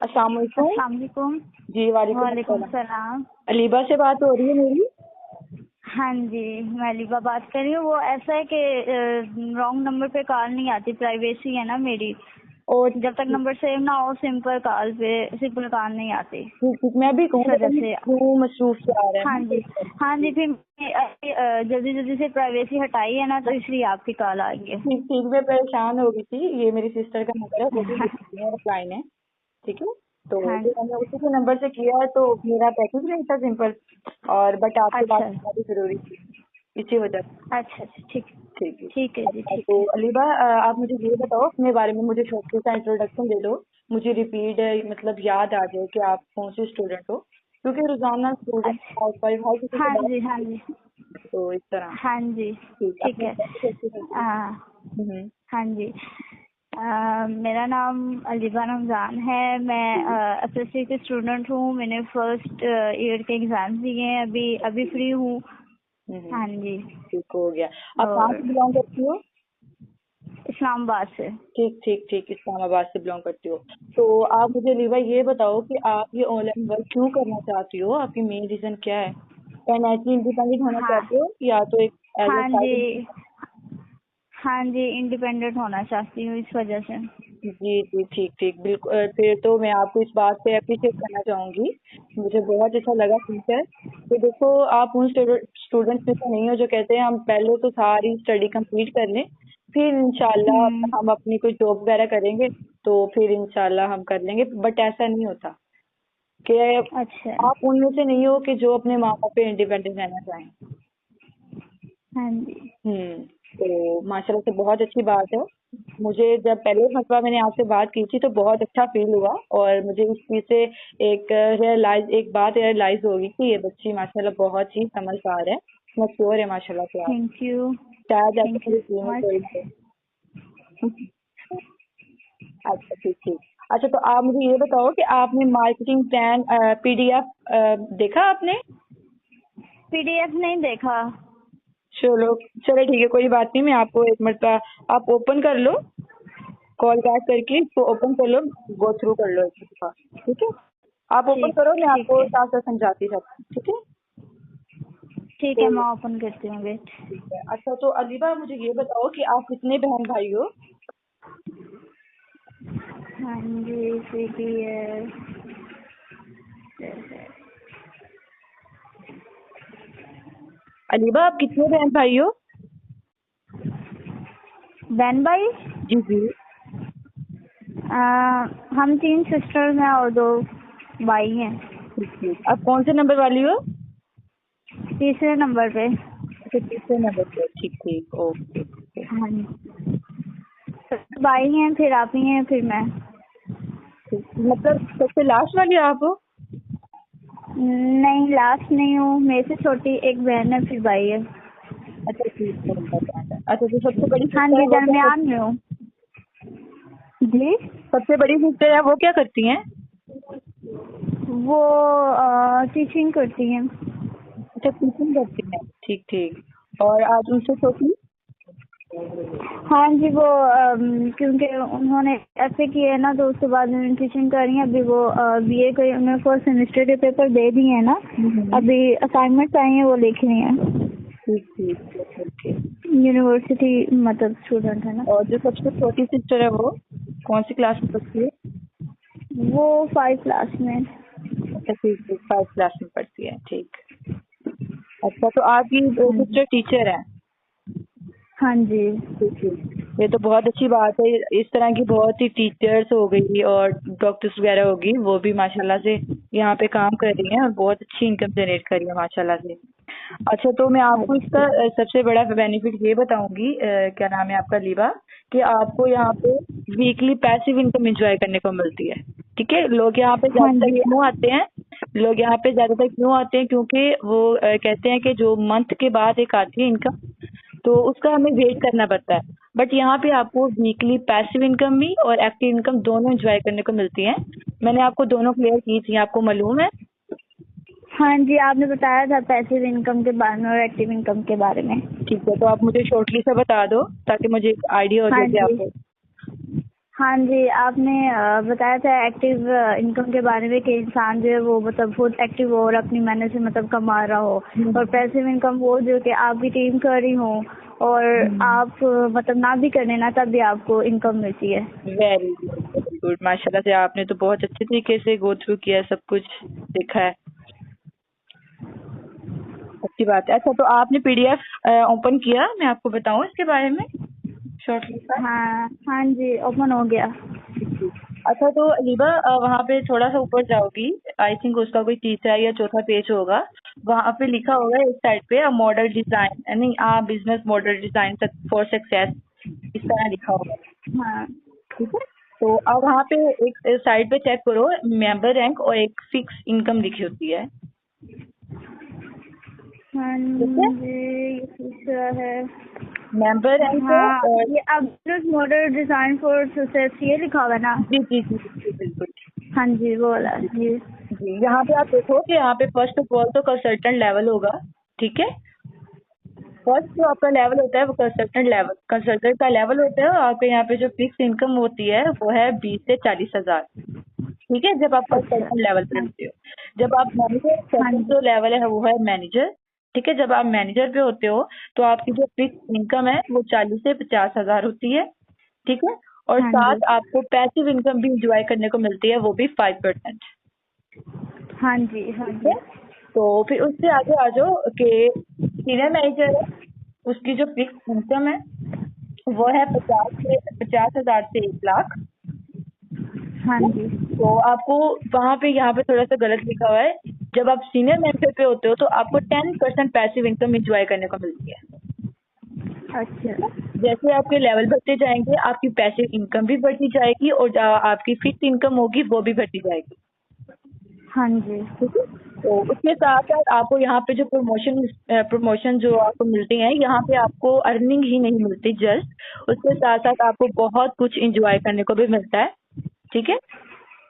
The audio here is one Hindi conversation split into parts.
अस्सलाम वालेकुम। अस्सलाम वालेकुम। जी वालेकुम वालेकुम अस्सलाम। सलाम। अलीबा से बात हो रही है मेरी? हाँ जी, मैं अलीबा बात कर रही हूँ। वो ऐसा है कि रॉन्ग नंबर पे कॉल नहीं आती, प्राइवेसी है ना मेरी। और जब तक नंबर सेव ना हो सिंपल कॉल कॉल नहीं आती, मैं भी इस कहूँ वजह से। क्यों मसरूफ से आ रहा है हाँ ना, जी, हाँ जी। फिर जल्दी जल्दी से प्राइवेसी हटाई है ना, तो इसलिए आपकी कॉल आ गई है। ठीक ठीक, मैं परेशान हो गई थी। ये मेरी सिस्टर का नंबर है, वो भी लाइन है। ठीक है, तो हाँ। फिर मैंने उसी के नंबर से किया है, तो मेरा पैकेज नहीं था सिंपल, और बट आपसे बात अच्छा करना भी जरूरी थी, इसी वजह से। अच्छा अच्छा, ठीक ठीक है। ठीक है जी, अच्छा, ठीक तो है। अलीबा आप मुझे ये बताओ अपने बारे में, मुझे छोटा सा इंट्रोडक्शन दे दो। मुझे रिपीट मतलब याद आ जाए कि आप कौन सी स्टूडेंट हो, क्योंकि रोजाना स्टूडेंट अच्छा, हाउस वाइफ हर किसी से हाँ बात जी, हाँ करती जी, है, तो इस तरह। हाँ जी, ठीक, ठीक अपने है। बारे में कैसे करती हूँ। हाँ जी। मेरा नाम अलीबा रमज़ान है। मैं एसएससी की स्टूडेंट हूँ। मैंने फर्स्ट ईयर के एग्ज़ाम दिए हैं, अभी अभी फ्री हूँ। हाँ जी। ठीक हो गया। आप कहाँ और से बिलोंग करती हो? इस्लामाबाद से। ठीक ठीक ठीक, इस्लामाबाद से बिलोंग करती हो। तो आप मुझे अलीबा ये बताओ कि आप ये ऑनलाइन वर्क क्यों करना चाहती हो, आपकी मेन रीजन क्या है? फाइनेंशियली इंडिपेंडेंट होना हाँ, चाहते हो, या तो एक एज ए हाँ साइड जी, इनकम? हाँ जी, इंडिपेंडेंट होना चाहती हूँ इस वजह से। जी जी, ठीक ठीक, बिल्कुल। फिर तो मैं आपको इस बात पे अप्रिशिएट करना चाहूंगी, मुझे बहुत अच्छा लगा सुनकर। तो देखो, आप उन स्टूडेंट्स में से नहीं हो जो कहते हैं हम पहले तो सारी स्टडी कंप्लीट कर लें, फिर इंशाल्लाह हम्म। हम अपनी कोई जॉब वगैरह करेंगे, तो फिर इंशाल्लाह हम कर लेंगे। बट ऐसा नहीं होता कि अच्छा। आप उनमें से नहीं हो कि जो अपने माँ बाप पे इंडिपेंडेंट रहना चाहें। हाँ जी। तो माशाल्लाह से बहुत अच्छी बात है। मुझे जब पहले मरतबा मैंने आपसे बात की थी तो बहुत अच्छा फील हुआ, और मुझे इस चीज़ से एक बात रियलाइज होगी कि ये बच्ची माशाल्लाह बहुत ही समझदार है, मैच्योर है माशाल्लाह से। आप थैंक यू, शायद ऐसा थैंक यू मेरे सो जीवन में मच। कोई नहीं है। अच्छा ठीक ठीक। अच्छा, तो आप मुझे ये बताओ कि आपने मार्केटिंग प्लान पीडीएफ देखा आपने? पीडीएफ नहीं देखा। चलो चलो ठीक है, कोई बात नहीं। मैं आपको एक मरतबा आप ओपन कर लो, कॉल बैक करके इसको ओपन कर लो, गो थ्रू कर लो एक दफा। ठीक है, आप ओपन ठीक, करो, मैं ठीक आपको है, साथ साथ समझाती रहती हूँ। ठीक है, ठीक है। तो मैं ओपन करती हूँ, वेट। ठीक है। अच्छा, तो अलीबा मुझे ये बताओ कि आप कितने बहन भाई हो? हाँ जी, पीडीएफ। अलीबा आप कितने बहन भाई हो? बहन भाई, जी जी। हम 3 सिस्टर्स हैं और 2 भाई हैं। ठीक ठीक, आप कौन से नंबर वाली हो? तीसरे नंबर पे। अच्छा, तीसरे नंबर पे। ठीक ठीक, ओके ओके। हाँ जी। भाई हैं, फिर आप ही हैं, फिर मैं। ठीक, मतलब सबसे लास्ट वाली आप हो? नहीं, लास्ट नहीं हूँ। मेरे से छोटी एक बहन है, फिर भाई है। अच्छा ठीक है, अच्छा, तो सबसे बड़ी हाँ सिस्टर है जी, वो क्या दरमियान करती में है? हूँ। जी। सबसे बड़ी सिस्टर है वो क्या करती हैं? वो टीचिंग करती हैं। अच्छा, टीचिंग करती हैं। ठीक ठीक, और आज उनसे छोटी? हाँ जी, वो क्योंकि उन्होंने ऐसे किए है ना, तो उसके बाद उन्होंने टीचिंग कर रही हैं। अभी वो बीए के उन्होंने फर्स्ट सेमेस्टर के पेपर दे दिए हैं ना। हम्म। अभी असाइनमेंट्स आई हैं, वो लिख रही हैं। ठीक ठीक, ओके ओके। यूनिवर्सिटी मतलब स्टूडेंट है ना। और जो सबसे छोटी सिस्टर है वो कौन सी क्लास में पढ़ती है? वो 5 क्लास में। अच्छा ठीक ठीक, 5 क्लास में पढ़ती है। ठीक। अच्छा, तो आपकी हाँ जी, सिस्टर टीचर है? हाँ जी, ठीक ठीक, ये तो बहुत अच्छी बात है। इस तरह की बहुत ही टीचर्स हो गई और डॉक्टर्स वगैरह होगी, वो भी माशाल्लाह से यहाँ पे काम कर रही हैं और बहुत अच्छी इनकम जनरेट कर रही है माशाल्लाह से। अच्छा, तो मैं आपको अच्छा, इसका सबसे बड़ा बेनिफिट ये बताऊंगी, क्या नाम है आपका, लीबा, कि आपको यहाँ पे वीकली पैसिव इनकम एंजॉय करने को मिलती है। ठीक है, लोग यहाँ पे हाँ ज्यादातर जी, क्यों आते हैं? लोग यहाँ पे ज्यादातर क्यों आते हैं? क्योंकि वो कहते हैं कि जो मंथ के बाद एक आती है इनकम, तो उसका हमें वेट करना पड़ता है। बट यहाँ पे आपको वीकली पैसिव इनकम भी और एक्टिव इनकम दोनों एंजॉय करने को मिलती है। मैंने आपको दोनों क्लियर की थी, आपको मालूम है? हाँ जी। आपने बताया था पैसिव इनकम के बारे में और एक्टिव इनकम के बारे में। ठीक है, तो आप मुझे शॉर्टली से बता दो ताकि मुझे एक आइडिया हो हाँ जाए कि जी, आपको। हाँ जी, आपने बताया था एक्टिव इनकम के बारे में कि इंसान जो है वो मतलब बहुत एक्टिव हो और अपनी मेहनत से मतलब कमा रहा हो, और पैसिव इनकम वो जो कि आपकी टीम कर रही हो और आप मतलब ना भी करने ना तब भी आपको इनकम मिलती है। वेरी गुड, माशाल्लाह से आपने तो बहुत अच्छे तरीके से गो थ्रू किया, सब कुछ देखा है, अच्छी बात है। अच्छा, तो आपने पीडीएफ ओपन किया? मैं आपको बताऊं इसके बारे में शॉर्टली सा। हाँ हाँ जी, ओपन हो गया। अच्छा, तो अलीबा वहाँ पे थोड़ा सा ऊपर जाओगी, आई थिंक उसका कोई तीसरा या चौथा पेज होगा, वहाँ पे लिखा होगा इस साइड पे मॉडल डिजाइन, नहीं business model design for success, इस तरह लिखा होगा। हाँ ठीक है, तो अब वहाँ पे एक साइड पे चेक करो, मेंबर रैंक और एक फिक्स इनकम लिखी होती है। हाँ ठीक है, जी, ये दूसरा है। मेंबर रैंक है हाँ, और ये अब मॉडल डिजाइन फॉर सक्सेस ये लिखा हुआ है ना? जी जी जी बिल्कुल बिल्कुल। हाँ जी, वो वाला जी। जी, यहाँ पे आप देखो कि यहाँ पे फर्स्ट ऑफ ऑल तो कंसल्टेंट लेवल होगा। ठीक है, फर्स्ट जो आपका लेवल होता है वो कंसल्टेंट का लेवल होता है, और आपके यहाँ पे जो फिक्स इनकम होती है वो है 20 से 40 हजार। ठीक है, जब आप अच्छा। कंसल्टेंट लेवल पे हाँ होते हो। जब आप मैनेजर, हाँ सेकंड जी। जो लेवल है वो है मैनेजर। ठीक है, जब आप मैनेजर पे होते हो तो आपकी जो फिक्स इनकम है वो 40 से 50 हजार होती है। ठीक है, और हाँ जी। साथ आपको पैसिव इनकम भी इंजॉय करने को मिलती है, वो भी 5%। हाँ जी। हाँ ठीक जी। है, तो फिर उससे आगे आ जाओ कि सीनियर मैनेजर है, उसकी जो फिक्स इनकम है वो है 50 हजार से 1 लाख। हाँ ठीक है, जी। तो आपको वहां पे यहाँ पे थोड़ा सा गलत लिखा हुआ है, जब आप सीनियर मैनेजर पे होते हो तो आपको 10% पैसिव इनकम इंजॉय करने को मिलती है। अच्छा। ठीक है, जैसे आपके लेवल बढ़ते जाएंगे आपकी पैसिव इनकम भी बढ़ती जाएगी और आपकी फिक्स इनकम होगी वो भी बढ़ती जाएगी। हाँ जी। ठीक है, तो उसके साथ साथ आपको यहाँ पे जो प्रमोशन जो आपको मिलती है, यहाँ पे आपको अर्निंग ही नहीं मिलती जस्ट, उसके साथ साथ आपको बहुत कुछ इंजॉय करने को भी मिलता है। ठीक है,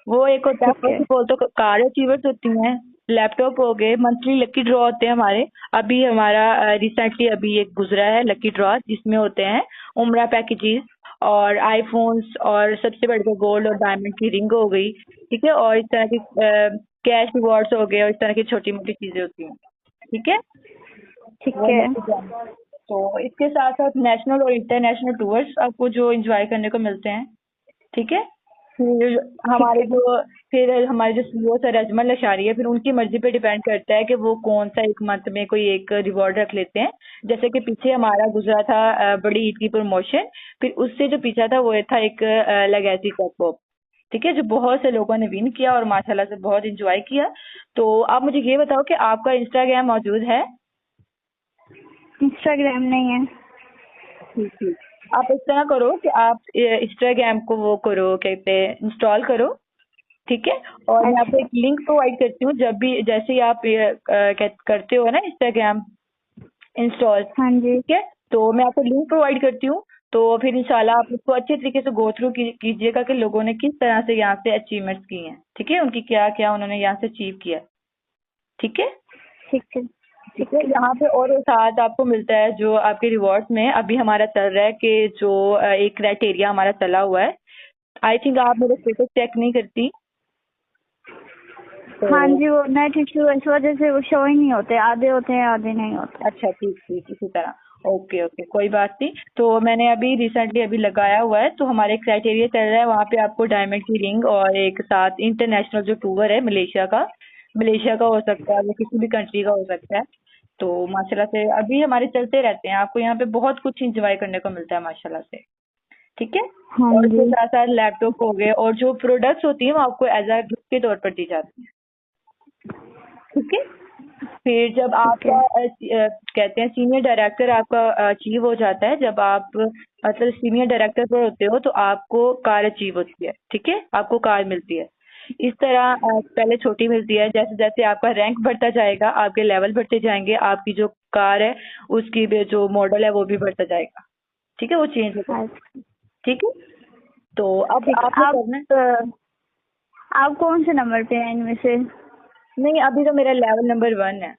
वो एक होता है ठीक है। फर्स्ट ऑफ ऑल तो कार अचीवर्स होती हैं, लैपटॉप हो गए, मंथली लकी ड्रॉ होते हैं हमारे। अभी हमारा रिसेंटली अभी एक गुजरा है लकी ड्रॉ, जिसमें होते हैं उम्रा पैकेजेस और आईफोन्स और सबसे बढ़कर गोल्ड और डायमंड की रिंग हो गई। ठीक है, और इस तरह की कैश रिवॉर्ड्स हो गए और इस तरह की छोटी मोटी चीजें होती हैं। ठीक है, ठीक वो है। लेके जाना। तो इसके साथ साथ नेशनल और इंटरनेशनल टूर्स आपको जो एंजॉय करने को मिलते हैं। ठीक है, फिर ठीक हमारे है। जो फिर हमारे जो सीईओ सर अजमल लशारी है, फिर उनकी मर्जी पे डिपेंड करता है कि वो कौन सा एक मंथ में कोई एक रिवॉर्ड रख लेते हैं। जैसे कि पीछे हमारा गुजरा था बड़ी ईद की प्रमोशन, फिर उससे जो पीछा था वो था एक लेगेसी कप। ठीक है, जो बहुत से लोगों ने विन किया और माशाल्लाह से बहुत इंजॉय किया। तो आप मुझे ये बताओ कि आपका इंस्टाग्राम मौजूद है? इंस्टाग्राम नहीं है। ठीक ठीक, आप इस तरह करो कि आप इंस्टाग्राम को वो करो, कहते हैं इंस्टॉल करो। ठीक है, और मैं आपको अच्छा। एक लिंक प्रोवाइड करती हूँ, जब भी जैसे ही आप करते हो ना इंस्टाग्राम इंस्टॉल। हाँ जी। ठीक है, तो मैं आपको लिंक प्रोवाइड करती हूँ, तो फिर इंशाल्लाह आप उसको अच्छे तरीके से गो थ्रू कीजिएगा कि लोगों ने किस तरह से यहाँ से अचीवमेंट्स की हैं। ठीक है, उनकी क्या क्या उन्होंने यहाँ से अचीव किया। ठीक है, ठीक है। ठीक है, ठीक है। यहाँ पे और साथ आपको मिलता है जो आपके रिवॉर्ड्स में अभी हमारा चल रहा है कि जो एक क्राइटेरिया हमारा चला हुआ है, आई थिंक आप मेरे स्टेटस चेक नहीं करती, हाँ तो जी, वो नेट इशू इस वजह से वो शो ही नहीं होते, आधे होते हैं आधे नहीं होते। अच्छा ठीक ठीक, इसी तरह ओके ओके, कोई बात नहीं। तो मैंने अभी रिसेंटली अभी लगाया हुआ है, तो हमारे क्राइटेरिया चल रहा है वहाँ पे आपको डायमंड की रिंग और एक साथ इंटरनेशनल जो टूर है मलेशिया का हो सकता है, वो किसी भी कंट्री का हो सकता है। तो माशाल्लाह से अभी हमारे चलते रहते हैं, आपको यहाँ पे बहुत कुछ इंजॉय करने को मिलता है माशाल्लाह से। ठीक है, हाँ और इसके जी। साथ साथ लैपटॉप हो गए और जो प्रोडक्ट्स होती हैं वो आपको एज अ गिफ्ट के तौर पर दी जाती है। ठीक है, फिर जब ठीक है। आपका कहते हैं सीनियर डायरेक्टर आपका अचीव हो जाता है, जब आप मतलब सीनियर डायरेक्टर पर होते हो तो आपको कार अचीव होती है। ठीक है, आपको कार मिलती है। इस तरह पहले छोटी मिलती है, जैसे जैसे आपका रैंक बढ़ता जाएगा, आपके लेवल बढ़ते जाएंगे, आपकी जो कार है उसकी भी जो मॉडल है वो भी बढ़ता जाएगा। ठीक है, वो चेंज होता है। अच्छा। ठीक है, तो अब ठीक है। आपने करना है। आप कौन से नंबर पे हैं इनमें से? नहीं, अभी तो मेरा लेवल नंबर 1 है।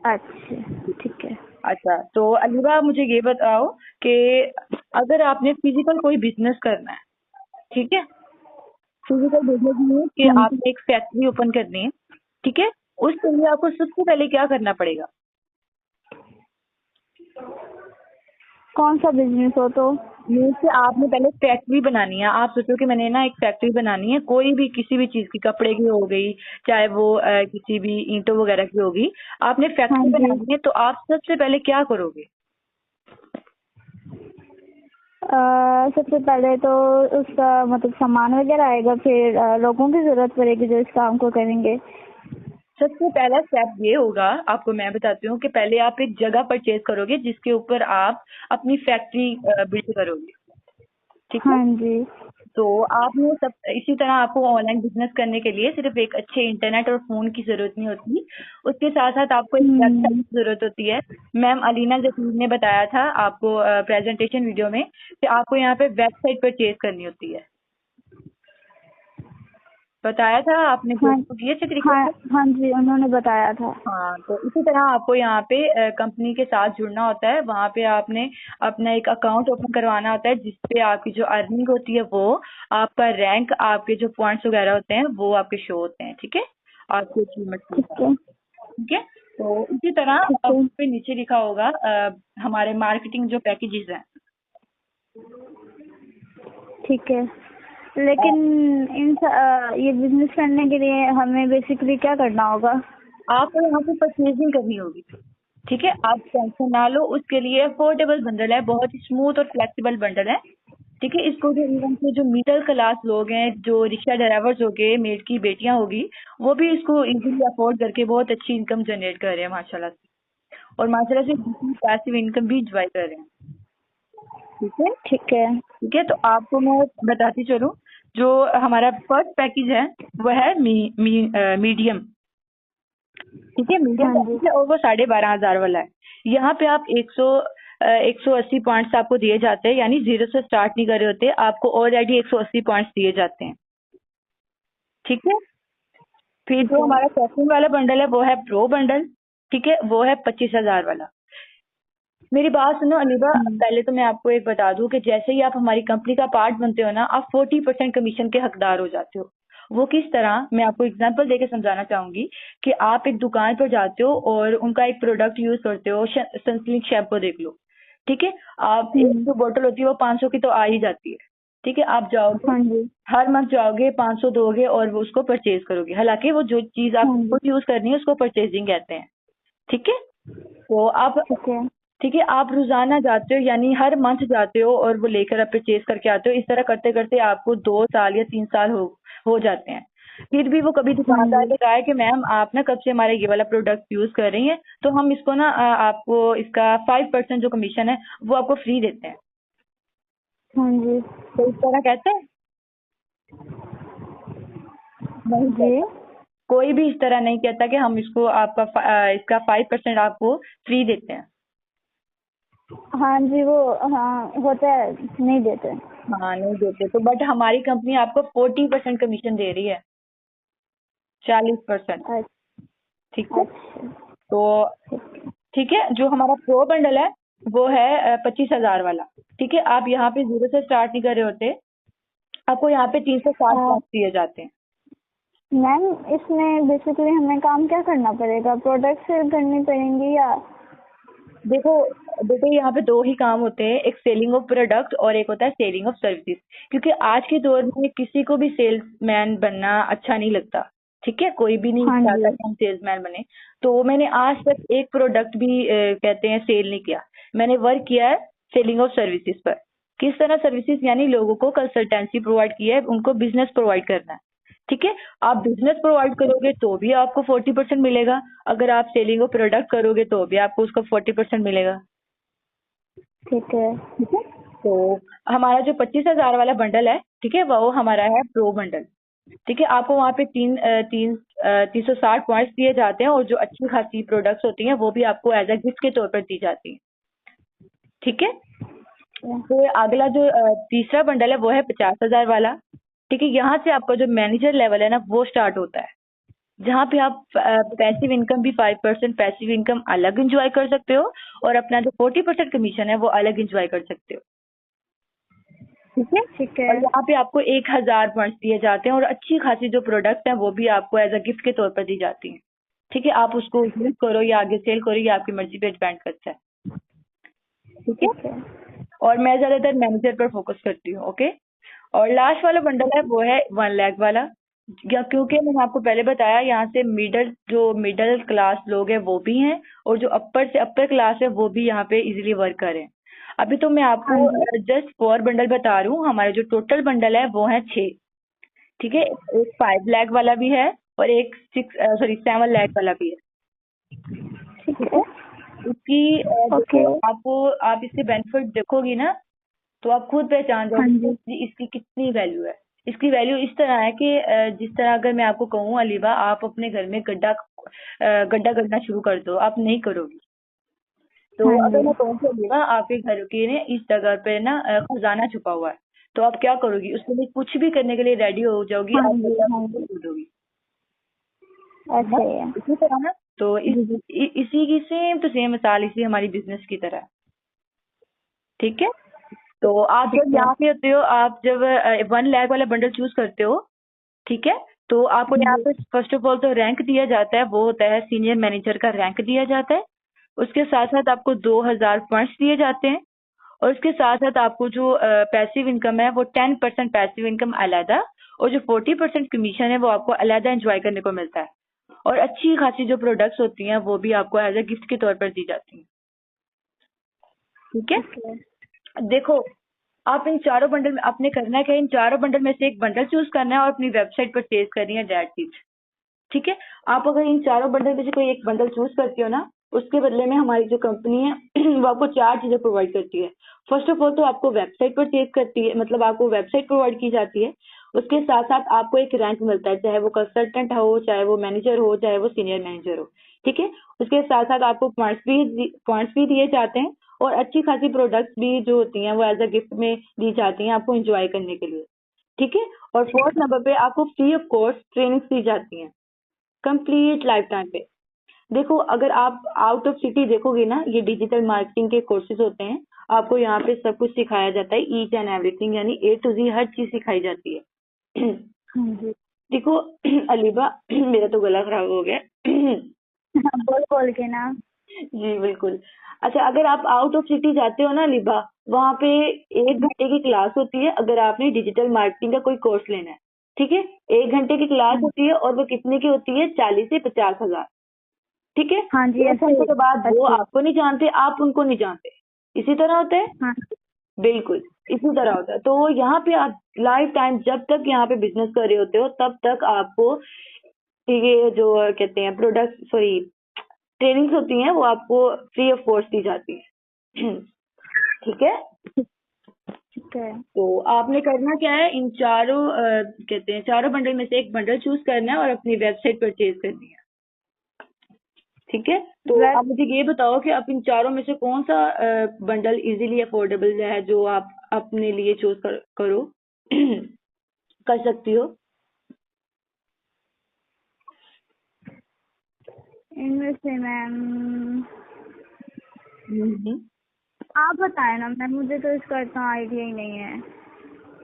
अच्छा। ठीक है। अच्छा, तो अलीबा मुझे ये बताओ कि अगर आपने फिजिकल कोई बिजनेस करना है, ठीक है। फिजिकल बिजनेस में कि हाँ जी। आपने एक फैक्ट्री ओपन करनी है, ठीक है। उसके लिए आपको सबसे पहले क्या करना पड़ेगा? कौन सा बिजनेस हो तो? मीन्स कि आपने पहले फैक्ट्री बनानी है। आप सोचो कि मैंने ना एक फैक्ट्री बनानी है, कोई भी किसी भी चीज की, कपड़े की हो गई, चाहे वो किसी भी ईंटों वगैरह की होगी, आपने हाँ फैक्ट्री जी। बनानी है। तो आप सबसे पहले क्या करोगे? सबसे पहले तो उसका मतलब सामान वगैरह आएगा, फिर लोगों की जरूरत पड़ेगी जो इस काम को करेंगे। सबसे पहला स्टेप ये होगा, आपको मैं बताती हूँ, कि पहले आप एक जगह परचेज करोगे जिसके ऊपर आप अपनी फैक्ट्री बिल्ड करोगे, ठीक है। हाँ जी। तो आपने सब इसी तरह आपको ऑनलाइन बिजनेस करने के लिए सिर्फ एक अच्छे इंटरनेट और फोन की जरूरत नहीं होती, उसके साथ साथ आपको एक वेबसाइट हम्म। की जरूरत होती है। मैम अलीना जसीर ने बताया था आपको प्रेजेंटेशन वीडियो में कि आपको यहाँ पे वेबसाइट परचेज करनी होती है, बताया था आपने, हाँ ये अच्छे तरीके हाँ से। हाँ जी, उन्होंने बताया था। हाँ, तो इसी तरह आपको यहाँ पे कंपनी के साथ जुड़ना होता है। वहाँ पे आपने अपना एक अकाउंट ओपन करवाना होता है जिसपे आपकी जो अर्निंग होती है वो, आपका रैंक, आपके जो पॉइंट्स वगैरह होते हैं वो आपके शो होते हैं, ठीक है, आपकी अचीवमेंट के ठीक हिसाब है। से, ठीक है। तो इसी तरह ठीक अब है। पे नीचे लिखा होगा हमारे मार्केटिंग जो पैकेजेस हैं। ठीक है। लेकिन ये बिजनेस करने के लिए हमें बेसिकली क्या करना होगा? आपको यहाँ पे परचेजिंग करनी होगी, ठीक है। आप टेंशन ना लो, उसके लिए अफोर्डेबल बंडल है, बहुत ही स्मूथ और फ्लेक्सिबल बंडल है, ठीक है। इसको जो इवन के जो मिडिल क्लास लोग हैं, जो रिक्शा ड्राइवर्स हो गए, मेड की बेटियां होगी, वो भी इसको इजीली अफोर्ड करके बहुत अच्छी इनकम जनरेट कर रहे हैं माशाल्लाह से, और माशाल्लाह से पैसिव इनकम भी इंजॉय कर रहे हैं, ठीक है। ठीक है। ठीक है, तो आपको मैं बताती चलूं, जो हमारा फर्स्ट पैकेज है वो है मीडियम, ठीक है। मीडियम हाँ जी। पैकेज है और वो 12,500 वाला है। यहाँ पे आप 180 पॉइंट्स आपको दिए जाते हैं, यानी जीरो से स्टार्ट नहीं कर रहे होते, आपको ऑलरेडी 180 पॉइंट्स दिए जाते हैं, ठीक है। फिर ठीक जो है। हमारा सेकंड वाला बंडल है वो है प्रो बंडल, ठीक है, वो है 25,000 वाला। मेरी बात सुनो अलीबा, हम्म। पहले तो मैं आपको एक बता दूं कि जैसे ही आप हमारी कंपनी का पार्ट बनते हो ना, आप 40% कमीशन के हकदार हो जाते हो। वो किस तरह, मैं आपको एग्जांपल देके समझाना चाहूंगी कि आप एक दुकान पर जाते हो और उनका एक प्रोडक्ट यूज करते हो, सनसिल्क शैम्पू देख लो, ठीक है। आप एक हम्म। जो बोतल होती है वो 500 की तो आ ही जाती है, ठीक है। आप जाओगे, हाँ जी। हर मंथ जाओगे, 500 दोगे और वो उसको परचेज करोगे, हालांकि वो जो चीज आप हाँ जी। खुद यूज करनी है उसको परचेजिंग कहते हैं, ठीक है। तो आप, ठीक है। ठीक है, आप रोजाना जाते हो, यानी हर मंथ जाते हो और वो लेकर आप परचेज करके आते हो। इस तरह करते करते आपको 2 साल या 3 साल हो जाते हैं। फिर भी वो कभी हाँ दुकानदार जी। ने कहा है कि मैम आप ना कब से हमारा ये वाला प्रोडक्ट यूज कर रही हैं, तो हम इसको ना आपको इसका 5% जो कमीशन है वो आपको फ्री देते हैं। हाँ जी। तो इस तरह कहते हैं, नहीं जी। कहता, कोई भी इस तरह नहीं कहता कि हम इसको आपका इसका 5% आपको फ्री देते हैं। हाँ जी, वो हाँ होता है, नहीं देते। हाँ, नहीं देते तो, बट हमारी कंपनी आपको 40% कमीशन दे रही है, 40%, अच्छा। ठीक है। अच्छा। तो ठीक है, जो हमारा प्रो बंडल है वो है 25,000 वाला, ठीक है। आप यहाँ पे जीरो से स्टार्ट नहीं कर रहे होते, आपको यहाँ पे 360 पॉइंट दिए जाते हैं। मैम, इसमें बेसिकली हमें काम क्या करना पड़ेगा? प्रोडक्ट सेल करनी पड़ेंगी या? देखो बेटे, यहाँ पे दो ही काम होते हैं, एक सेलिंग ऑफ प्रोडक्ट और एक होता है सेलिंग ऑफ सर्विसेज, क्योंकि आज के दौर में किसी को भी सेल्समैन बनना अच्छा नहीं लगता, ठीक है। कोई भी नहीं हाँ चाहता जी। कि हम सेल्समैन बने। तो मैंने आज तक एक प्रोडक्ट भी कहते हैं सेल नहीं किया, मैंने वर्क किया है सेलिंग ऑफ सर्विसेज पर। किस तरह सर्विसेज, यानी लोगों को कंसल्टेंसी प्रोवाइड की है, उनको बिजनेस प्रोवाइड करना है, ठीक है। आप बिजनेस प्रोवाइड करोगे तो भी आपको 40% मिलेगा, अगर आप सेलिंग ऑफ प्रोडक्ट करोगे तो भी आपको उसका 40% मिलेगा, ठीक है। ठीक है। तो हमारा जो 25,000 वाला बंडल है, ठीक है, वो हमारा है प्रो बंडल, ठीक है। आपको वहाँ पे 360 पॉइंट्स दिए जाते हैं और जो अच्छी खासी प्रोडक्ट्स होती हैं वो भी आपको एज अ गिफ्ट के तौर पर दी जाती हैं, ठीक है। तो अगला जो तीसरा बंडल है वो है 50,000 वाला, ठीक है। यहाँ से आपका जो मैनेजर लेवल है ना वो स्टार्ट होता है, जहाँ पे आप पैसिव इनकम भी 5% पैसिव इनकम अलग इंजॉय कर सकते हो और अपना जो 40% कमीशन है वो अलग इंजॉय कर सकते हो। ठीक है। ठीक और है। यहाँ पे आपको 1000 पॉइंट्स दिए जाते हैं और अच्छी खासी जो प्रोडक्ट है वो भी आपको एज अ गिफ्ट के तौर पर दी जाती हैं। ठीक है, आप उसको यूज करो या आगे सेल करो, ये आपकी मर्जी पे डिपेंड करता है। ठीक है। ठीक है। और मैं ज्यादातर मैनेजर पर फोकस करती हूँ। ओके। और लास्ट वाला बंडल है वो है 1 लाख वाला। या क्योंकि मैंने आपको पहले बताया यहाँ से मिडिल क्लास लोग हैं वो भी हैं, और जो अपर से अपर क्लास है वो भी यहाँ पे इजीली वर्क करें। अभी तो मैं हाँ आपको जी। जस्ट 4 बंडल बता रही हूँ। हमारे जो टोटल बंडल है वो है 6। ठीक है, एक 5 लाख वाला भी है और एक 7 लाख वाला भी है। ठीक ठीक है। है। इसकी ओके। देखो, आप इसके बेनिफिट देखोगी ना तो आप खुद पहचान हाँ जाओगे जी। कि इसकी कितनी वैल्यू है। इसकी वैल्यू इस तरह है कि जिस तरह अगर मैं आपको कहूँ अलीबा, आप अपने घर में गड्ढा करना शुरू कर दो, आप नहीं करोगी। तो हाँ अगर जी। मैं कहूँ कि अलीबा आपके घर के ने इस जगह पे ना खजाना छुपा हुआ है, तो आप क्या करोगी? उसके लिए कुछ भी करने के लिए रेडी हो जाओगी, हाँ आप जी। गड्ढा हाँ बिल्कुल जी। खोदोगी। है ना? ऐसे ही है। इसी तरह ना, तो जी जी। इसी की सेम टू सेम मिसाल इसी हमारी बिजनेस की तरह है। ठीक है। तो आप जब ठीक है। यहाँ पे होते हो, आप जब 1 लाख वाला बंडल चूज करते हो, ठीक है, तो आपको हाँ यहाँ जी। पे फर्स्ट ऑफ ऑल तो रैंक दिया जाता है, वो होता है सीनियर मैनेजर का रैंक दिया जाता है। उसके साथ साथ आपको 2000 पॉइंट्स दिए जाते हैं। और उसके साथ साथ आपको जो पैसिव इनकम है वो 10% पैसिव इनकम अलहदा, और जो 40% कमीशन है वो आपको अलहदा एंजॉय करने को मिलता है। और अच्छी खासी जो प्रोडक्ट्स होती हैं वो भी आपको एज ए गिफ्ट के तौर पर दी जाती हैं। ठीक है। ठीक है। देखो, आप इन चारों बंडल में आपने करना क्या है, इन चारों बंडल में से एक बंडल चूज करना है और अपनी वेबसाइट पर सेव करनी है, दैट चीज। ठीक है। आप अगर इन चारों बंडल में से कोई एक बंडल चूज करती हो ना, उसके बदले में हमारी जो कंपनी है वो आपको 4 चीजें प्रोवाइड करती है। फर्स्ट ऑफ ऑल तो आपको वेबसाइट पर चेक करती है, मतलब आपको वेबसाइट प्रोवाइड की जाती है। उसके साथ साथ आपको एक रैंक मिलता है, चाहे वो कंसल्टेंट हो, चाहे वो मैनेजर हो, चाहे वो सीनियर मैनेजर हो। ठीक है। उसके साथ साथ आपको पॉइंट्स भी दिए जाते हैं, और अच्छी खासी प्रोडक्ट्स भी जो होती हैं वो एज अ गिफ्ट में दी जाती हैं आपको एंजॉय करने के लिए। ठीक है। और फोर्थ नंबर पे आपको फ्री ऑफ कॉस्ट ट्रेनिंग्स दी जाती हैं, कंप्लीट लाइफ टाइम पे। देखो, अगर आप आउट ऑफ सिटी देखोगे ना, ये डिजिटल मार्केटिंग के कोर्सेज होते हैं। आपको यहाँ पे सब कुछ सिखाया जाता है, ईच एंड एवरीथिंग, यानी ए टू जी हर चीज सिखाई जाती है। हाँ जी। देखो अलीबा, मेरा तो गला खराब हो गया। बोल बोल के ना। जी बिल्कुल। अच्छा, अगर आप आउट ऑफ सिटी जाते हो ना अलीबा, वहाँ पे 1 घंटे की क्लास होती है अगर आपने डिजिटल मार्केटिंग का कोई कोर्स लेना है। ठीक है। 1 घंटे की क्लास हाँ। होती है और वो कितने की होती है? 40 से 50 हजार। ठीक है। हाँ जी। एक ऐसे घंटे ही। के बाद वो अच्छे। आपको नहीं जानते, आप उनको नहीं जानते। इसी तरह होता है। हाँ। बिल्कुल इसी तरह होता है। तो यहाँ पे आप लाइफ टाइम जब तक यहाँ पे बिजनेस कर रहे होते हो तब तक आपको ये जो कहते हैं प्रोडक्ट सॉरी ट्रेनिंग्स होती हैं वो आपको फ्री ऑफ कॉस्ट दी जाती है। ठीक है। ठीक है। तो आपने करना क्या है, इन चारों कहते हैं चारों बंडल में से एक बंडल चूज करना है और अपनी वेबसाइट परचेज करनी है। ठीक है। तो वेब आप मुझे ये बताओ कि आप इन चारों में से कौन सा बंडल इजीली अफोर्डेबल है जो आप अपने लिए चूज करो कर सकती हो। इनमें से मैम हम्म। आप बताएं ना मैम, मुझे तो इसका इतना आइडिया ही नहीं है।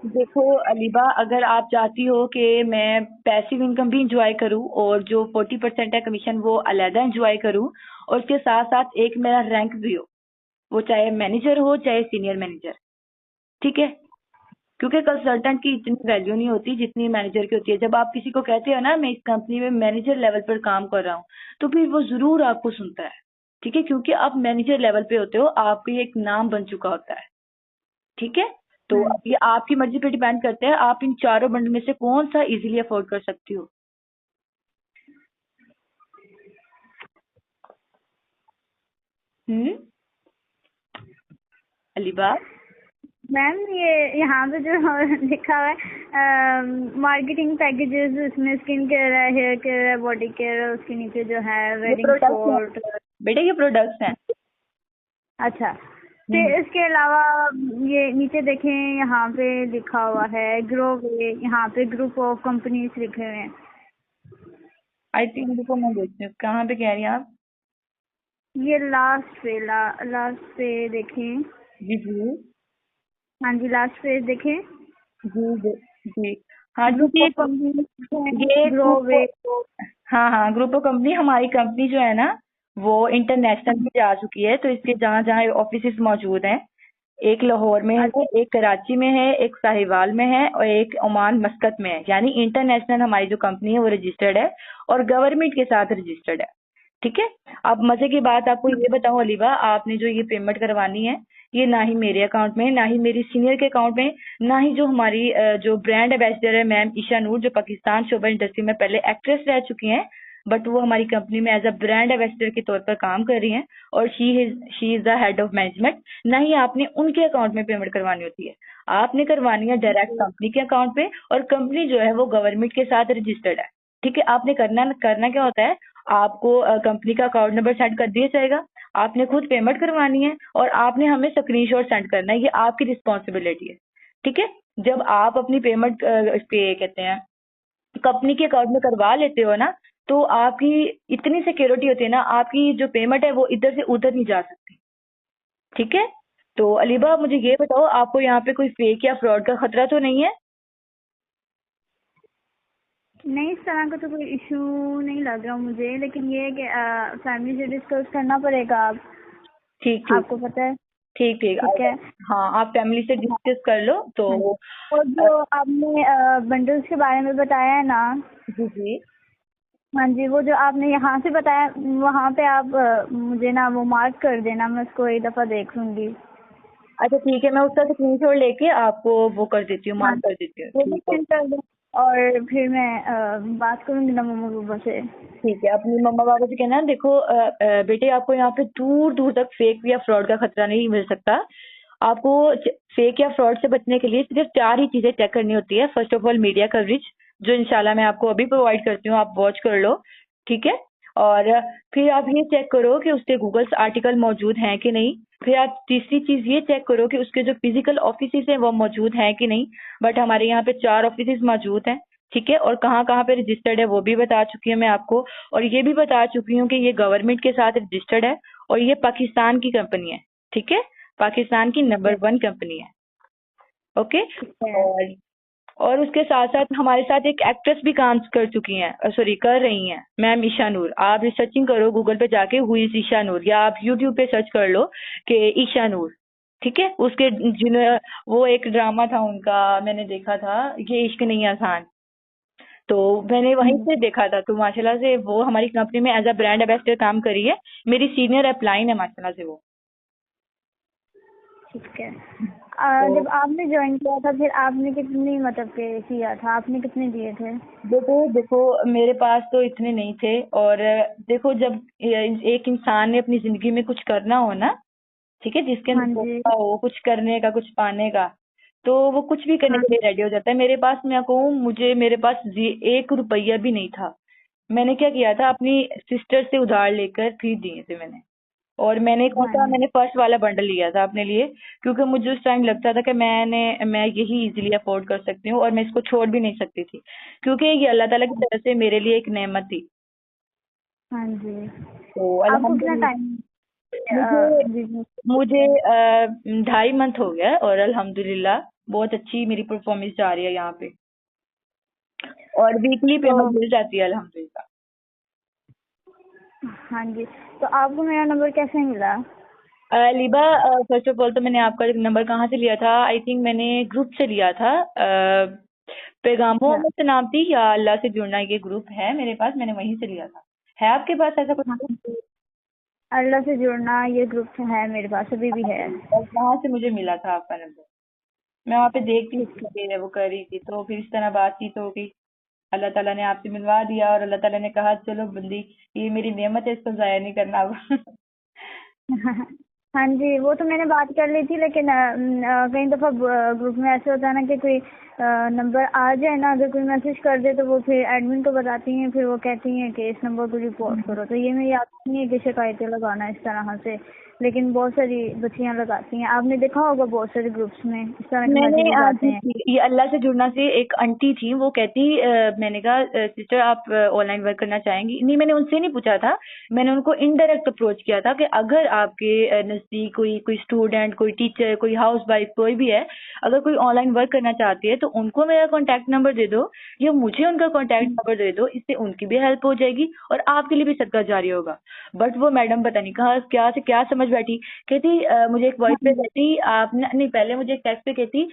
देखो अलीबा, अगर आप चाहती हो कि मैं पैसिव इनकम भी इंजॉय करूं और जो 40% है कमीशन वो अलहदा इंजॉय करूं, और उसके साथ साथ एक मेरा रैंक भी हो, वो चाहे मैनेजर हो चाहे सीनियर मैनेजर। ठीक है। क्योंकि कंसल्टेंट की इतनी वैल्यू नहीं होती जितनी मैनेजर की होती है। जब आप किसी को कहते हो ना मैं इस कंपनी में मैनेजर लेवल पर काम कर रहा हूँ, तो फिर वो जरूर आपको सुनता है। ठीक है, क्योंकि आप मैनेजर लेवल पे होते हो, आपका एक नाम बन चुका होता है। ठीक है। तो हाँ अब ये आपकी मर्जी पे डिपेंड करता है, आप इन चारों बंडल में से कौन सा इजीली अफोर्ड कर सकती हो। हम्म। अलीबा। मैम, ये यहाँ पे जो लिखा हुआ है मार्केटिंग पैकेजेस, उसमें स्किन केयर है, हेयर केयर है, बॉडी केयर है, उसके नीचे जो है ये वेडिंग प्रोडक्ट्स हैं सूट। बेटे, ये प्रोडक्ट्स हैं। अच्छा। हम्म। फिर इसके अलावा ये नीचे देखें, यहाँ पे लिखा हुआ है ग्रो वे, यहाँ पे ग्रुप ऑफ कंपनीज लिखे हुए हैं। आई थिंक देखो, मैं देखती हूँ कहाँ पे कह रही हैं आप। ये लास्ट पे देखें। जी जी। हाँ जी, लास्ट पेज देखें। जी जी जी। हाँ ग्रुप जी, ऑफ कंपनी ये ग्रो वे। हाँ हाँ, ग्रुप ऑफ कंपनी, हमारी कंपनी जो है ना वो इंटरनेशनल भी जा चुकी है। तो इसके जहाँ जहाँ ऑफिसेज मौजूद हैं, एक लाहौर में है, अच्छा। एक कराची में है, एक साहिवाल में है और एक ओमान मस्कत में है। यानी इंटरनेशनल हमारी जो कंपनी है वो रजिस्टर्ड है और गवर्नमेंट के साथ रजिस्टर्ड है। ठीक है। अब मजे की बात आपको ये बताऊं अलीबा, आपने जो ये पेमेंट करवानी है, ये ना ही मेरे अकाउंट में है, ना ही मेरी सीनियर के अकाउंट में है, ना ही जो हमारी जो ब्रांड एम्बेसडर है मैम ईशा नूर, जो पाकिस्तान शोभा इंडस्ट्री में पहले एक्ट्रेस रह चुकी हैं, बट वो हमारी कंपनी में एज अ ब्रांड एम्बेसडर के तौर पर काम कर रही हैं और she is the head of management. ना ही आपने उनके अकाउंट में पेमेंट करवानी होती है, आपने करवानी है डायरेक्ट कंपनी के अकाउंट पे, और कंपनी जो है वो गवर्नमेंट के साथ रजिस्टर्ड है। ठीक है। आपने करना करना क्या होता है, आपको कंपनी का अकाउंट नंबर सेंड कर दिया जाएगा, आपने खुद पेमेंट करवानी है और आपने हमें स्क्रीनशॉट सेंड करना है, ये आपकी रिस्पॉन्सिबिलिटी है। ठीक है। जब आप अपनी पेमेंट पे कहते हैं कंपनी के अकाउंट में करवा लेते हो ना, तो आपकी इतनी सिक्योरिटी होती है ना, आपकी जो पेमेंट है वो इधर से उधर नहीं जा सकती। ठीक है। तो अलीबा, आप मुझे ये बताओ, आपको यहाँ पे कोई फेक या फ्रॉड का खतरा तो नहीं है? नहीं, इस तरह का तो कोई इशू नहीं लग रहा मुझे, लेकिन ये है कि फैमिली से डिस्कस करना पड़ेगा। आप ठीक ठीक। आपको पता है। ठीक ठीक। ठीक है। हाँ, आप फैमिली से हाँ। डिस्कस कर लो तो। हाँ जी। और जो आपने बंडल्स के बारे में बताया है ना। जी जी। हाँ जी, वो जो आपने यहाँ से बताया, वहाँ पे आप मुझे ना वो मार्क कर देना, मैं उसको एक दफ़ा देख लूँगी। अच्छा ठीक है, मैं उसका स्क्रीनशॉट लेके आपको वो कर देती हूँ, हाँ, मार्क कर देती हूँ। वो भी ठीक है। सेंड कर दो। और फिर मैं बात करूँगी ना मम्मा पापा से। ठीक है, अपनी मम्मा पापा से कहना, देखो बेटे, आपको यहाँ पे दूर दूर तक फेक या फ्रॉड का खतरा नहीं मिल सकता। आपको फेक या फ्रॉड से बचने के लिए सिर्फ 4 ही चीजें चेक करनी होती है। First of all media coverage, जो इंशाल्लाह मैं आपको अभी प्रोवाइड करती हूँ, आप वॉच कर लो। ठीक है। और फिर आप ये चेक करो कि उसके गूगल आर्टिकल मौजूद हैं कि नहीं। फिर आप तीसरी चीज ये चेक करो कि उसके जो फिजिकल ऑफिस हैं वो मौजूद हैं कि नहीं। बट हमारे यहाँ पे 4 ऑफिस मौजूद हैं। ठीक है। और कहाँ कहाँ पे रजिस्टर्ड है वो भी बता चुकी हूँ मैं आपको। और ये भी बता चुकी हूँ कि ये गवर्नमेंट के साथ रजिस्टर्ड है और ये पाकिस्तान की कंपनी है। ठीक है। पाकिस्तान की ठीक है। नंबर 1 कंपनी है। ओके। ठीक है। और उसके साथ साथ हमारे साथ एक एक्ट्रेस भी काम कर चुकी हैं, सॉरी कर रही हैं, मैम ईशा नूर। आप रिसर्चिंग करो गूगल पे जाके, हु इज ईशा नूर, या आप यूट्यूब पे सर्च कर लो कि ईशा नूर। ठीक है। उसके जिन वो एक ड्रामा था उनका, मैंने देखा था, ये इश्क नहीं आसान, तो मैंने वहीं से देखा था। तो माशाल्लाह से वो हमारी कंपनी में एज अ ब्रांड एम्बेसडर काम करी है। मेरी सीनियर अपलाइन है माशाल्लाह से वो। ठीक है। तो जब आपने ज्वाइन किया था, फिर आपने कितनी मतलब के किया था, आपने कितने दिए थे? देखो देखो, मेरे पास तो इतने नहीं थे। और देखो, जब एक इंसान ने अपनी जिंदगी में कुछ करना हो ना, ठीक है, जिसके हाँ अंदर जी। मौका हो कुछ करने का, कुछ पाने का, तो वो कुछ भी करने हाँ। के लिए रेडी हो जाता है। मेरे पास, मैं कहूँ, मेरे पास 1 रुपया भी नहीं था। मैंने क्या किया था, अपनी सिस्टर से उधार लेकर फिर दिए थे मैंने। और मैंने कौन हाँ सा, जी। मैंने फर्स्ट वाला बंडल लिया था अपने लिए, क्योंकि मुझे उस टाइम लगता था कि मैं यही इजीली अफोर्ड कर सकती हूँ और मैं इसको छोड़ भी नहीं सकती थी, क्योंकि ये अल्लाह ताला की तरफ से मेरे लिए एक नेमत थी। हाँ जी। तो आपको कितना अल्हम्दुलिल्लाह। टाइम मुझे बिजनेस? मुझे 2.5 मंथ हो गया है और अल्हम्दुलिल्लाह बहुत अच्छी मेरी परफॉर्मेंस जा रही है यहाँ पे, और वीकली तो पेमेंट मिल जाती है अल्हम्दुलिल्लाह। हाँ जी, तो आपको मेरा नंबर कैसे मिला? लीबा, फर्स्ट ऑफ ऑल तो मैंने आपका नंबर कहाँ से लिया था? आई थिंक मैंने ग्रुप से लिया था। पैगामों अच्छा। में से नाम थी, या अल्लाह से जुड़ना, ये ग्रुप है मेरे पास, मैंने वहीं से लिया था। है आपके पास ऐसा कुछ हाँ group? जी, अल्लाह से जुड़ना ये ग्रुप है मेरे पास, अभी भी है। और वहाँ से मुझे मिला था आपका नंबर। मैं वहाँ पे देखती ठीक थी है। कि वो कर रही थी, तो फिर इस तरह बातचीत हो गई। अल्लाह ताला ने आपसे मिलवा दिया और अल्लाह ताला ने कहा चलो बंदी, ये मेरी नेमत है, इसको जाया नहीं करना अब। हाँ जी, वो तो मैंने बात कर ली थी, लेकिन कई दफ़ा ग्रुप में ऐसे होता है ना कि कोई नंबर आ जाए ना, अगर कोई मैसेज कर दे तो वो फिर एडमिन को बताती हैं, फिर वो कहती हैं कि इस नंबर को रिपोर्ट करो। तो ये मेरी आदत नहीं है कि शिकायतें लगाना इस तरह से, लेकिन बहुत सारी बच्चियाँ लगाती हैं। आपने देखा होगा बहुत सारे ग्रुप्स में इस तरह के मैंने मैसेजेस आते जी हैं। जी, ये अल्लाह से जुड़ना से एक आंटी थी, वो कहती मैंने कहा सिस्टर आप ऑनलाइन वर्क करना चाहेंगी? नहीं, मैंने उनसे नहीं पूछा था, मैंने उनको इनडायरेक्ट अप्रोच किया था कि अगर आपके यूनिवर्सिटी, कोई कोई स्टूडेंट, कोई टीचर, कोई हाउस वाइफ, कोई भी है, अगर कोई ऑनलाइन वर्क करना चाहती है तो उनको मेरा कॉन्टैक्ट नंबर दे दो या मुझे उनका कॉन्टैक्ट नंबर दे दो, इससे उनकी भी हेल्प हो जाएगी और आपके लिए भी सदका जारी होगा। बट वो मैडम पता नहीं कहाँ क्या से क्या समझ बैठी, कहती मुझे एक वॉइस पे कहती आप नहीं, पहले मुझे एक टेक्स्ट पे कहती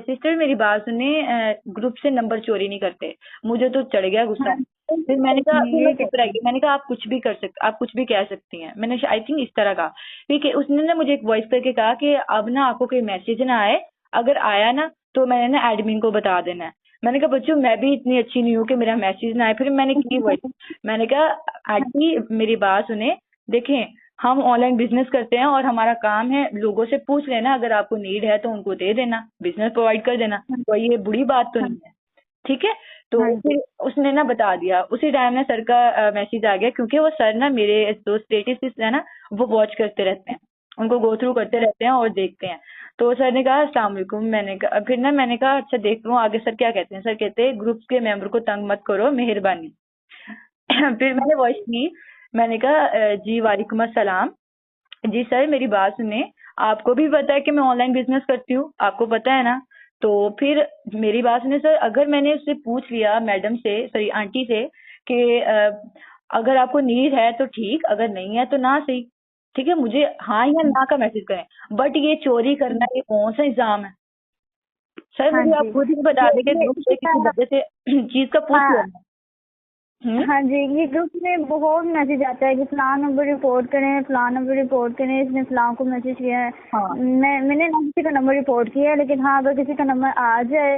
सिस्टर मेरी बात सुने, ग्रुप से नंबर चोरी नहीं करते। मुझे तो चढ़ गया गुस्सा। फिर मैंने कहा, फिर मैं चुप रह गई। मैंने कहा आप कुछ भी कर सकते, आप कुछ भी कह सकती हैं। मैंने आई थिंक इस तरह का, ठीक है। उसने ना मुझे एक वॉइस करके कहा कि अब ना आपको कोई मैसेज ना आए, अगर आया ना तो मैंने ना एडमिन को बता देना है। मैंने कहा बच्चों मैं भी इतनी अच्छी नहीं हूँ कि मेरा मैसेज ना आए। फिर मैंने की वॉइस, मैंने कहा आंटी मेरी बात सुने, देखें हम ऑनलाइन बिजनेस करते हैं और हमारा काम है लोगों से पूछ लेना, अगर आपको नीड है तो उनको दे देना, बिजनेस प्रोवाइड कर देना, कोई ये बुरी बात तो नहीं है, ठीक है। तो फिर उसने ना बता दिया, उसी टाइम ना सर का मैसेज आ गया, क्योंकि वो सर ना मेरे जो स्टेटस है ना वो वॉच करते रहते हैं, उनको गो थ्रू करते रहते हैं और देखते हैं। तो सर ने कहा अस्सलाम वालेकुम। मैंने कहा, फिर ना मैंने कहा अच्छा देखता हूँ आगे सर क्या कहते हैं। सर कहते हैं ग्रुप के मेंबर को तंग मत करो, मेहरबानी। फिर मैंने वॉइस की, मैंने कहा जी वालेकुम अस्सलाम, जी सर मेरी बात सुने, आपको भी पता है कि मैं ऑनलाइन बिजनेस करती हूँ, आपको पता है ना। तो फिर मेरी बात सुने सर, अगर मैंने उससे पूछ लिया मैडम से, सॉरी आंटी से, कि अगर आपको नीड है तो ठीक, अगर नहीं है तो ना सही, ठीक है, मुझे हाँ या ना का मैसेज करें। बट ये चोरी करना ये कौन सा एग्जाम है सर? मुझे आप खुद ही बता दें कि ग्रुप से किसी वजह से चीज का पूछ लिया। हाँ जी, ये ग्रुप में बहुत मैसेज आता है कि फलां नंबर रिपोर्ट करें, फलां नंबर रिपोर्ट करें, इसने फलां को मैसेज किया है। हाँ। मैंने ना किसी का नंबर रिपोर्ट किया है, लेकिन हाँ अगर किसी का नंबर आ जाए,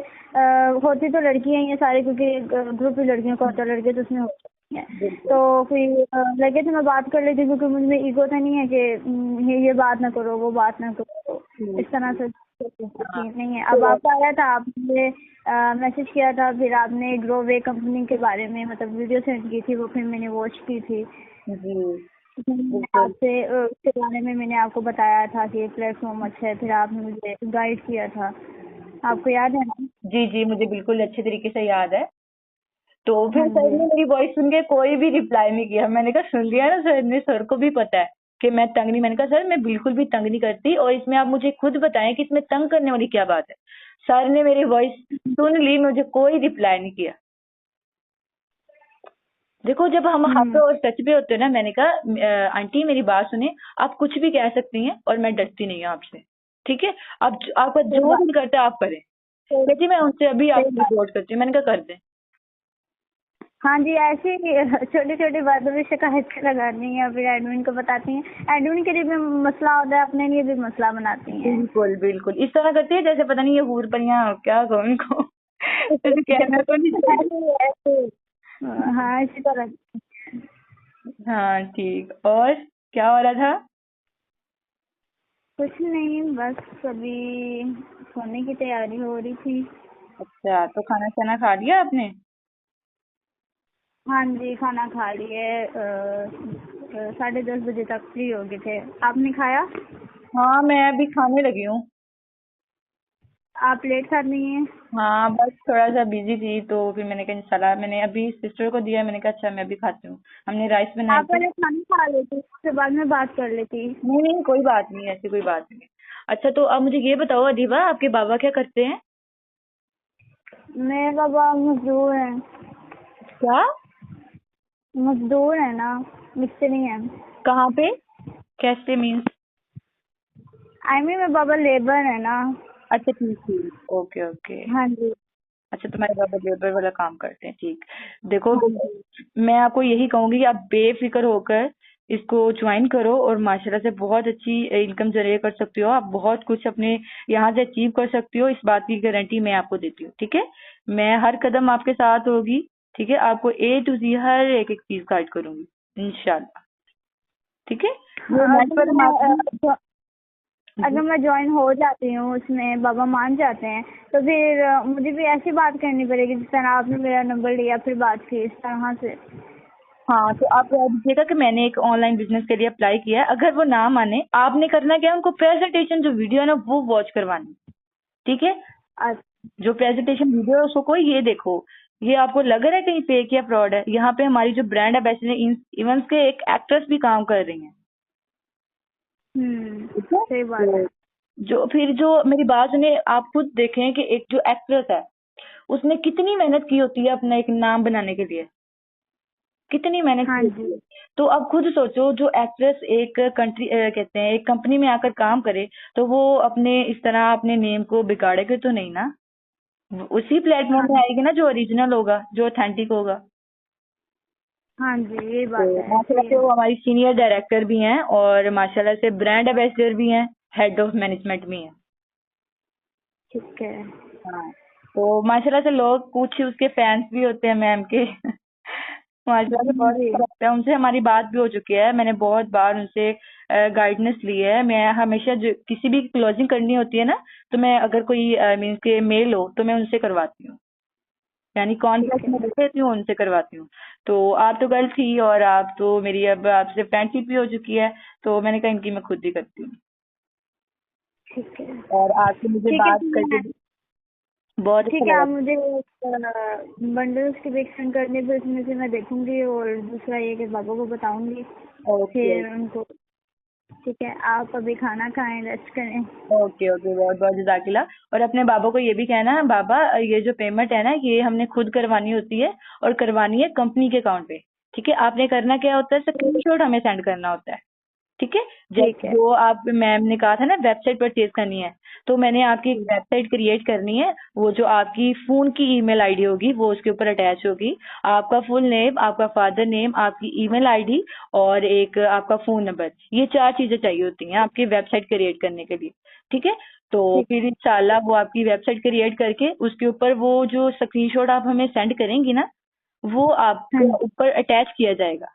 होती तो लड़कियां ये सारे, क्योंकि ग्रुप ही लड़कियों का होता है, लड़के तो उसमें हो सकती हैं। तो फिर लगे तो मैं बात कर लेती, क्योंकि मुझमें ईगो तो नहीं है कि ये बात ना करो वो बात ना करो, इस तरह से ठीक नहीं है। अब आपका आया था, आपने मैसेज किया था, फिर आपने ग्रोवे कंपनी के बारे में मतलब वीडियो सेंड की थी, वो फिर मैंने वॉच की थी आपसे, उसके बारे में मैंने आपको बताया था कि प्लेटफॉर्म अच्छा है, फिर आपने मुझे गाइड किया था, आपको याद है ना? जी जी मुझे बिल्कुल अच्छे तरीके से याद है। तो फिर सर ने मेरी वॉइस सुन के कोई भी रिप्लाई नहीं किया। मैंने कहा सुन लिया ना सर ने, सर को भी पता है कि मैं तंग नहीं। मैंने कहा सर मैं बिल्कुल भी तंग नहीं करती, और इसमें आप मुझे खुद बताएं कि इसमें तंग करने वाली क्या बात है। सर ने मेरी वॉइस सुन ली, मुझे कोई रिप्लाई नहीं किया। देखो जब हम हाथ और टच पे होते हैं ना, मैंने कहा आंटी मेरी बात सुने, आप कुछ भी कह सकती हैं और मैं डरती नहीं हूँ आपसे, ठीक है। अब आपका जो दिल करता है आप करें। कहती मैं उनसे अभी आपको रिपोर्ट करती हूँ। मैंने कहा कर दें। हाँ जी, ऐसी छोटी छोटी बातों पे शिकायत लगानी है, फिर एडमिन को बताती हैं, एडमिन के लिए भी मसला होता है, अपने लिए भी मसला बनाती हैं। बिल्कुल बिल्कुल इस तरह करती है जैसे पता नहीं ये हूर परियां, क्या कहूँ इनको। ऐसे कहना तो नहीं चाहिए। हाँ इसी तरह। हाँ ठीक, और क्या हो रहा था? कुछ नहीं, बस अभी सोने की तैयारी हो रही थी। अच्छा तो खाना शाना खा लिया आपने? हाँ जी खाना खा लिए, 10:30 बजे तक फ्री हो गए थे। आपने खाया? हाँ मैं अभी खाने लगी हूँ। आप लेट खाती हैं? हाँ बस थोड़ा सा बिजी थी, तो फिर मैंने कहा सलाह मैंने अभी सिस्टर को दिया, मैंने कहा अच्छा मैं भी खाती हूँ। हमने राइस बनाई आप थी। पहले खाना खा लेती, उसके बाद में बात कर लेती। नहीं नहीं कोई बात नहीं, ऐसी कोई बात नहीं। अच्छा तो अब मुझे ये बताओ अदीबा, आपके बाबा क्या करते हैं? मेरे बाबा मजदूर हैं। क्या? मजदूर है ना, मिस्त्री है। कहाँ पे? कैसे मीन्स? आई मीन मेरे बाबा लेबर है ना। अच्छा ठीक ठीक, ओके ओके। हाँ जी। अच्छा तुम्हारे बाबा लेबर वाला काम करते हैं, ठीक। देखो हाँ जी। मैं आपको यही कहूंगी कि आप बेफिक्र होकर इसको ज्वाइन करो और माशाल्लाह से बहुत अच्छी इनकम जनरेट कर सकती हो। आप बहुत कुछ अपने यहाँ से अचीव कर सकती हो, इस बात की गारंटी मैं आपको देती हूँ, ठीक है। मैं हर कदम आपके साथ होगी, ठीक है। आपको ए टू जी हर एक एक चीज गाइड करूंगी इंशाल्लाह, ठीक है। जो नेट पर अगर मैं ज्वाइन हो जाती हूँ उसमें, बाबा मान जाते हैं, तो फिर मुझे भी ऐसी बात करनी पड़ेगी जिस तरह आपने मेरा नंबर लिया फिर बात की इस तरह से। हाँ तो आप कह दीजिएगा कि मैंने एक ऑनलाइन बिजनेस के लिए अप्लाई किया है। अगर वो ना माने, आपने करना क्या है, उनको प्रेजेंटेशन जो वीडियो है ना वो वॉच करवानी, ठीक है। जो प्रेजेंटेशन वीडियो है उसको कोई ये देखो, ये आपको लग रहा है कहीं फेक या फ्रॉड है? यहाँ पे हमारी जो ब्रांड एम्बेसडर इवेंट्स के एक एक्ट्रेस भी काम कर रही हैं, ठीक है। सही बात है। जो मेरी बात सुने, आप खुद देखें कि एक जो एक्ट्रेस है उसने कितनी मेहनत की होती है अपना एक नाम बनाने के लिए, कितनी मेहनत हाँ की जी। होती है। तो अब खुद सोचो, जो एक्ट्रेस एक कंट्री कहते हैं एक कंपनी में आकर काम करे, तो वो अपने इस तरह अपने नेम को बिगाड़ेगे तो नहीं ना। उसी प्लेटफॉर्म हाँ में आएगी ना जो ओरिजिनल होगा, जो ऑथेंटिक होगा। हाँ जी, ये तो बात है, माशाल्लाह सही से है। वो हमारी सीनियर डायरेक्टर भी हैं और माशाल्लाह से ब्रांड एम्बेसडर भी हैं, हेड ऑफ मैनेजमेंट भी हैं। ठीक है। हाँ, तो माशाल्लाह से लोग कुछ उसके फैंस भी होते हैं मैम के। माशाल्लाह से बहुत जी। अच्छा लगता है। उनसे हमारी बात भी हो चुकी है, मैंने बहुत बार उनसे गाइडेंस ली है। मैं हमेशा जो किसी भी क्लोजिंग करनी होती है ना, तो मैं अगर कोई मीन्स के मेल हो तो मैं उनसे करवाती हूँ, यानी ठीक कॉन्ट्रैक्ट है। में देख लेती हूँ, उनसे करवाती हूँ। तो आप तो गर्ल थी और आप तो मेरी अब आपसे फ्रेंडशिप भी हो चुकी है, तो मैंने कहा इनकी मैं खुद ही करती हूँ। ठीक है। और आपसे मुझे ठीक है, बात तो करके मैं बहुत अच्छा ठीक है, लगा। आप मुझे बंडल्स की पिक सेंड करने पे उसमें से मैं देखूंगी, और दूसरा ये कि बाबा को बताऊंगी, ओके फिर उनको। ठीक है, आप अभी खाना खाएं, रेस्ट करें। ओके ओके, बहुत बहुत जजाकिला। और अपने बाबा को ये भी कहना, बाबा ये जो पेमेंट है ना, ये हमने खुद करवानी होती है और करवानी है कंपनी के अकाउंट पे। ठीक है, आपने करना क्या होता है, स्क्रीनशॉट हमें सेंड करना होता है। ठीक है। ठीक है। जो आप मैम ने कहा था ना वेबसाइट परचेज करनी है, तो मैंने आपकी एक ठीक वेबसाइट क्रिएट करनी है। वो जो आपकी फोन की ईमेल आईडी होगी वो उसके ऊपर अटैच होगी। आपका फुल नेम, आपका फादर नेम, आपकी ईमेल आईडी और एक आपका फोन नंबर, ये 4 चीजें चाहिए होती हैं आपकी वेबसाइट क्रिएट करने के लिए। ठीक है। तो ठीक फिर इंशाल्लाह वो आपकी वेबसाइट क्रिएट करके उसके ऊपर वो जो स्क्रीनशॉट आप हमें सेंड करेंगी ना, वो हाँ आपके जी। ऊपर अटैच किया जाएगा,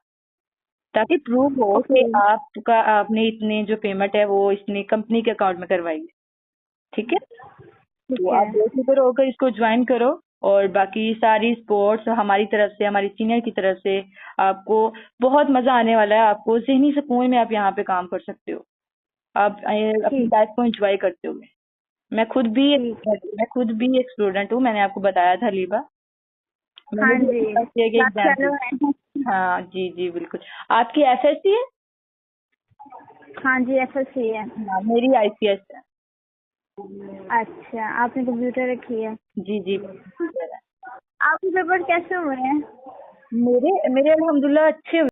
ताकि प्रूव हो ओके। कि आपने इतने जो पेमेंट है वो इसने कंपनी के अकाउंट में करवाई है। ठीक है। तो ठीक आप है। बेफिक्र होकर इसको ज्वाइन करो। और बाकी सारी स्पोर्ट्स हमारी तरफ से, हमारी सीनियर की तरफ से आपको बहुत मजा आने वाला है। आपको ज़हनी सुकून में आप यहाँ पे काम कर सकते हो। आप अपनी ठीक। लाइफ को एंजॉय करते हुए। मैं खुद भी ठीक है। मैं खुद भी एक स्टूडेंट हूँ, मैंने आपको बताया था लीबा। मैंने हाँ भी जी। एसएससी के क्लास एग्जाम चालू है। दिए। हाँ जी जी बिल्कुल। आपकी एसएससी है? हाँ जी, एसएससी है। हाँ, मेरी आईसीएस है। अच्छा, आपने कंप्यूटर रखी है। जी जी। आपके पेपर कैसे हुए हैं? मेरे मेरे अल्हम्दुलिल्लाह अच्छे